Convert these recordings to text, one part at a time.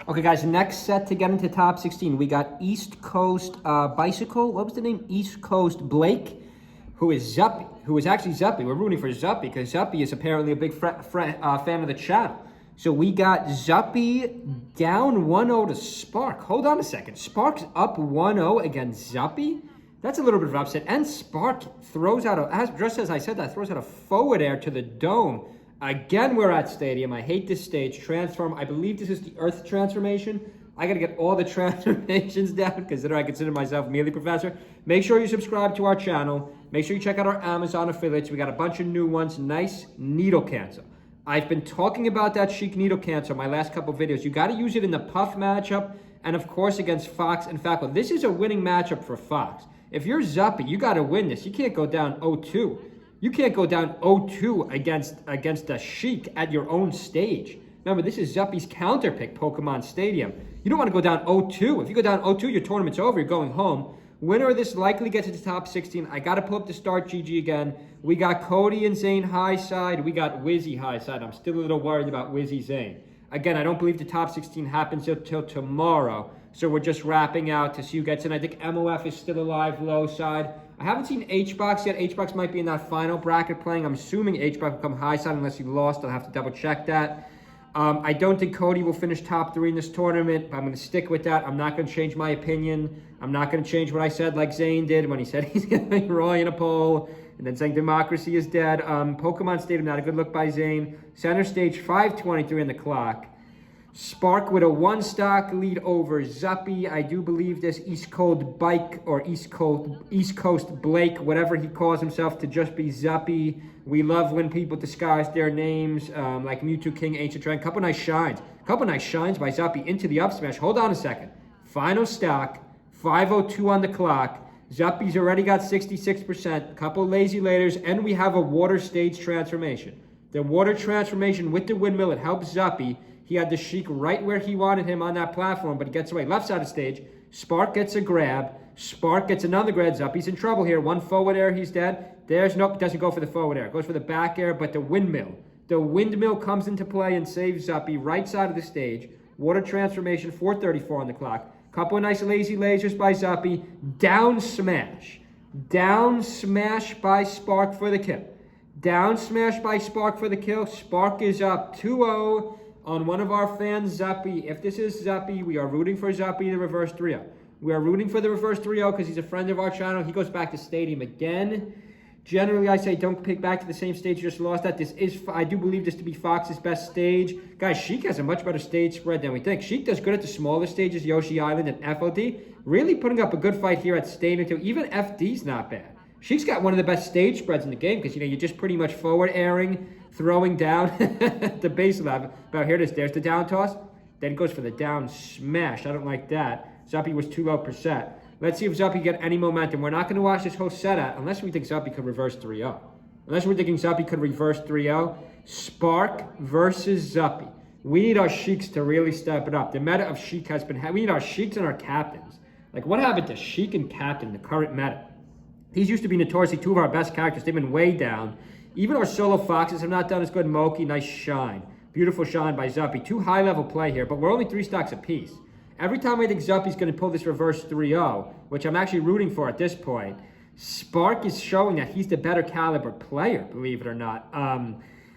Okay, guys, next set to get into top 16, we got East Coast Bicycle. What was the name? East Coast Blake, who is Zuppy, who is actually Zuppy. We're rooting for Zuppy because Zuppy is apparently a big fan of the channel. So we got Zuppy down 1-0 to Spark. Hold on a second. Spark's up 1-0 against Zuppy? That's a little bit of upset. And Spark throws out, just as I said that, throws out a forward air to the dome. Again, we're at Stadium. I hate this stage. Transform. I believe this is the Earth transformation. I got to get all the transformations down because I consider myself a melee professor. Make sure you subscribe to our channel. Make sure you check out our Amazon affiliates. We got a bunch of new ones. Nice needle cancel. I've been talking about that Sheik needle cancel in my last couple videos. You got to use it in the Puff matchup and, of course, against Fox and Falco. This is a winning matchup for Fox. If you're Zuppy, you got to win this. You can't go down 0-2. You can't go down 0-2 against a Sheik at your own stage. Remember, this is Zuppy's counter pick, Pokemon Stadium. You don't want to go down 0-2. If you go down 0-2, your tournament's over. You're going home. Winner of this likely gets to the top 16. I got to pull up the start GG again. We got Cody and Zane high side. We got Wizzy high side. I'm still a little worried about Wizzy Zane. Again, I don't believe the top 16 happens till tomorrow. So we're just wrapping out to see who gets in. I think MOF is still alive, low side. I haven't seen HBox yet. HBox might be in that final bracket playing. I'm assuming HBox will come high side unless he lost. I'll have to double check that. I don't think Cody will finish top 3 in this tournament, but I'm going to stick with that. I'm not going to change my opinion. I'm not going to change what I said like Zane did when he said he's going to be Roy in a poll and then saying democracy is dead. Pokemon Stadium, not a good look by Zane. Center stage, 5:23 on the clock. Spark with a 1-stock lead over Zuppy. I do believe this East Coast Bike or East Coast Blake, whatever he calls himself, to just be Zuppy. We love when people disguise their names, like Mewtwo King, Ancient Trend. Couple nice shines. Couple nice shines by Zuppy into the up smash. Hold on a second. Final stock, 5:02 on the clock. Zuppy's already got 66%. Couple lazy laters, and we have a water stage transformation. The water transformation with the windmill, it helps Zuppy. He had the Sheik right where he wanted him on that platform, but he gets away. Left side of stage, Spark gets a grab. Spark gets another grab. Zuppy's in trouble here. One forward air, he's dead. Nope, doesn't go for the forward air. Goes for the back air, but the windmill. The windmill comes into play and saves Zuppy. Right side of the stage. Water transformation, 4:34 on the clock. Couple of nice lazy lasers by Zuppy. Down smash. Down smash by Spark for the kill. Down smash by Spark for the kill. Spark is up 2-0. On one of our fans, Zuppy. If this is Zuppy, we are rooting for Zuppy to reverse 3-0. We are rooting for the reverse 3-0 because he's a friend of our channel. He goes back to Stadium again. Generally, I say don't pick back to the same stage you just lost at. I do believe this to be Fox's best stage. Guys, Sheik has a much better stage spread than we think. Sheik does good at the smaller stages, Yoshi Island and FOD. Really putting up a good fight here at Stadium too. Even FD's not bad. Sheik's got one of the best stage spreads in the game because, you're just pretty much forward airing, throwing down the base level. But here it is. There's the down toss. Then it goes for the down smash. I don't like that. Zuppy was too low %. Let's see if Zuppy get any momentum. We're not going to watch this whole set out unless we think Zuppy could reverse 3-0. Unless we're thinking Zuppy could reverse 3-0. Spark versus Zuppy. We need our Sheiks to really step it up. The meta of Sheik has been... We need our Sheiks and our captains. Like, what happened to Sheik and Captain, the current meta? These used to be notoriously 2 of our best characters. They've been way down. Even our solo Foxes have not done as good. Moki, nice shine. Beautiful shine by Zuppy. 2 high-level play here, but we're only 3 stocks apiece. Every time I think Zuppy's going to pull this reverse 3-0, which I'm actually rooting for at this point, Spark is showing that he's the better caliber player, believe it or not.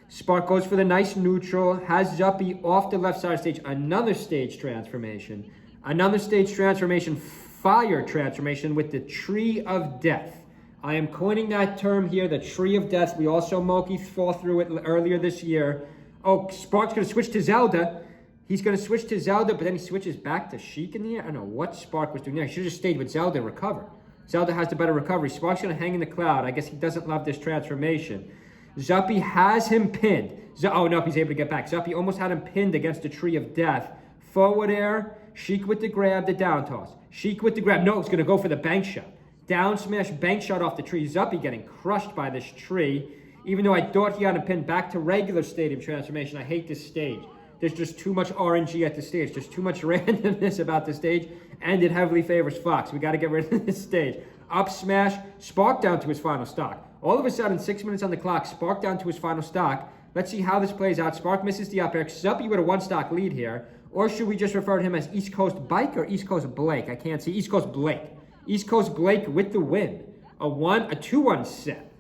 Spark goes for the nice neutral, has Zuppy off the left side of stage. Another stage transformation. Another stage transformation, fire transformation with the Tree of Death. I am coining that term here, the Tree of Death. We also Moki fall through it earlier this year. Oh, Spark's going to switch to Zelda. He's going to switch to Zelda, but then he switches back to Sheik in the air. I don't know what Spark was doing there. He should have just stayed with Zelda and recover. Zelda has the better recovery. Spark's going to hang in the cloud. I guess he doesn't love this transformation. Zuppy has him pinned. Oh, no, he's able to get back. Zuppy almost had him pinned against the Tree of Death. Forward air. Sheik with the grab, the down toss. Sheik with the grab. No, it's going to go for the bank shot. Down smash, bank shot off the tree. Zuppy getting crushed by this tree. Even though I thought he had him pinned back to regular Stadium transformation. I hate this stage. There's just too much RNG at the stage. There's too much randomness about the stage. And it heavily favors Fox. We got to get rid of this stage. Up smash, Spark down to his final stock. All of a sudden, 6 minutes on the clock, Spark down to his final stock. Let's see how this plays out. Spark misses the up air. Zuppy with a 1-stock lead here. Or should we just refer to him as East Coast Bike or East Coast Blake? I can't see. East Coast Blake. East Coast Blake with the win. A 2-1 set.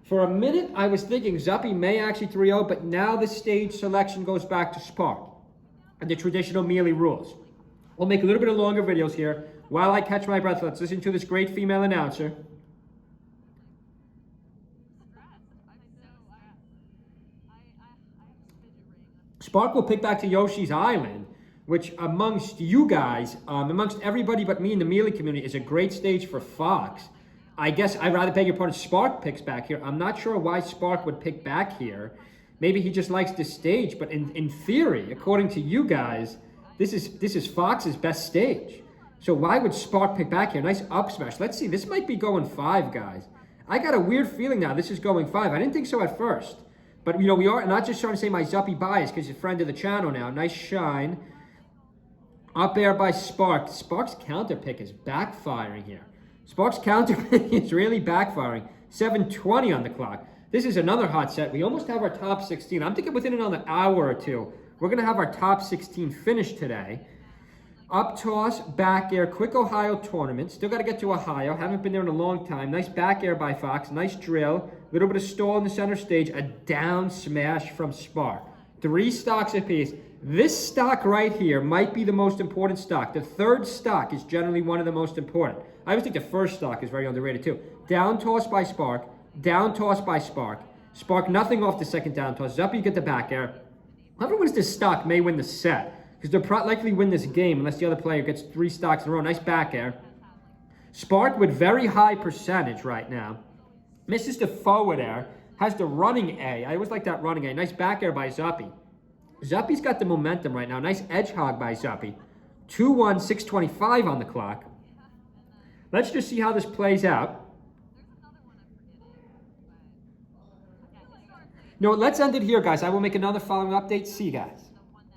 For a minute, I was thinking Zuppy may actually 3-0, but now the stage selection goes back to Spark and the traditional melee rules. We'll make a little bit of longer videos here. While I catch my breath, let's listen to this great female announcer. Spark will pick back to Yoshi's Island, which amongst you guys, amongst everybody but me in the melee community, is a great stage for Fox. I guess I'd rather beg your pardon, Spark picks back here. I'm not sure why Spark would pick back here. Maybe he just likes this stage, but in theory, according to you guys, this is Fox's best stage. So why would Spark pick back here? Nice up smash. Let's see, this might be going 5, guys. I got a weird feeling now this is going 5. I didn't think so at first. But, you know, we are not just trying to say my Zuppy bias because he's a friend of the channel now. Nice shine. Up air by Spark. Spark's counter pick is backfiring here. Spark's counter pick is really backfiring. 7:20 on the clock. This is another hot set. We almost have our top 16. I'm thinking within another hour or two, we're going to have our top 16 finished today. Up toss, back air, quick Ohio tournament. Still got to get to Ohio. Haven't been there in a long time. Nice back air by Fox. Nice drill. Little bit of stall in the center stage. A down smash from Spark. 3 stocks apiece. This stock right here might be the most important stock. The third stock is generally one of the most important. I always think the first stock is very underrated too. Down toss by Spark. Down toss by Spark. Spark nothing off the second down toss. Zuppy get the back air. Whoever wins this stock may win the set, because they'll likely win this game unless the other player gets 3 stocks in a row. Nice back air. Spark with very high percentage right now. Misses the forward air. Has the running A. I always like that running A. Nice back air by Zuppy. Zuppy's got the momentum right now. Nice edge hog by Zuppy. 2-1, 6:25 on the clock. Let's just see how this plays out. No, let's end it here, guys. I will make another following update. See you guys.